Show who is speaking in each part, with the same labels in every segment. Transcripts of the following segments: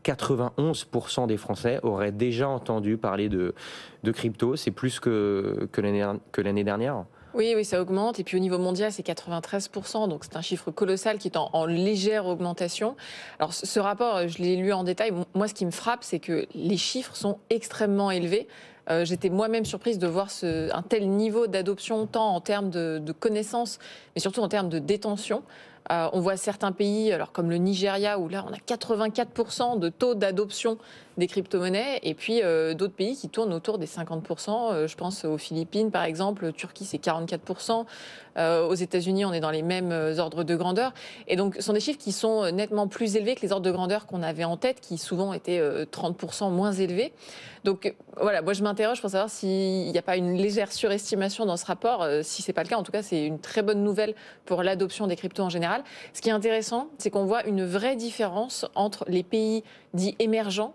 Speaker 1: 91% des Français auraient déjà entendu parler de crypto. C'est plus que l'année dernière.
Speaker 2: Oui, oui, ça augmente. Et puis au niveau mondial, c'est 93%. Donc c'est un chiffre colossal qui est en légère augmentation. Alors ce rapport, je l'ai lu en détail. Moi, ce qui me frappe, c'est que les chiffres sont extrêmement élevés. J'étais moi-même surprise de voir un tel niveau d'adoption, tant en termes de connaissances, mais surtout en termes de détention. On voit certains pays, alors comme le Nigeria, où là, on a 84% de taux d'adoption des crypto-monnaies, et puis d'autres pays qui tournent autour des 50%. Je pense aux Philippines, par exemple, Turquie, c'est 44%. Aux États-Unis, on est dans les mêmes ordres de grandeur. Et donc, ce sont des chiffres qui sont nettement plus élevés que les ordres de grandeur qu'on avait en tête, qui souvent étaient 30% moins élevés. Donc, voilà, moi, je m'interroge pour savoir s'il n'y a pas une légère surestimation dans ce rapport. Si ce n'est pas le cas, en tout cas, c'est une très bonne nouvelle pour l'adoption des cryptos en général. Ce qui est intéressant, c'est qu'on voit une vraie différence entre les pays dits émergents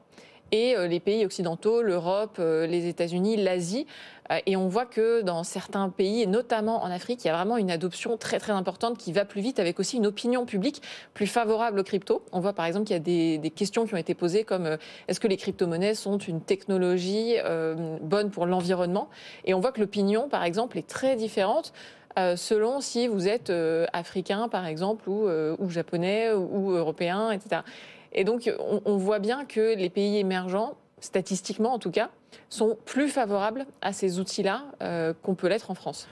Speaker 2: et les pays occidentaux, l'Europe, les États-Unis, l'Asie. Et on voit que dans certains pays, et notamment en Afrique, il y a vraiment une adoption très très importante qui va plus vite, avec aussi une opinion publique plus favorable aux cryptos. On voit par exemple qu'il y a des questions qui ont été posées comme est-ce que les crypto-monnaies sont une technologie bonne pour l'environnement? Et on voit que l'opinion, par exemple, est très différente. Selon si vous êtes africain, par exemple, ou japonais, ou européen, etc. Et donc, on voit bien que les pays émergents, statistiquement en tout cas, sont plus favorables à ces outils-là qu'on peut l'être en France.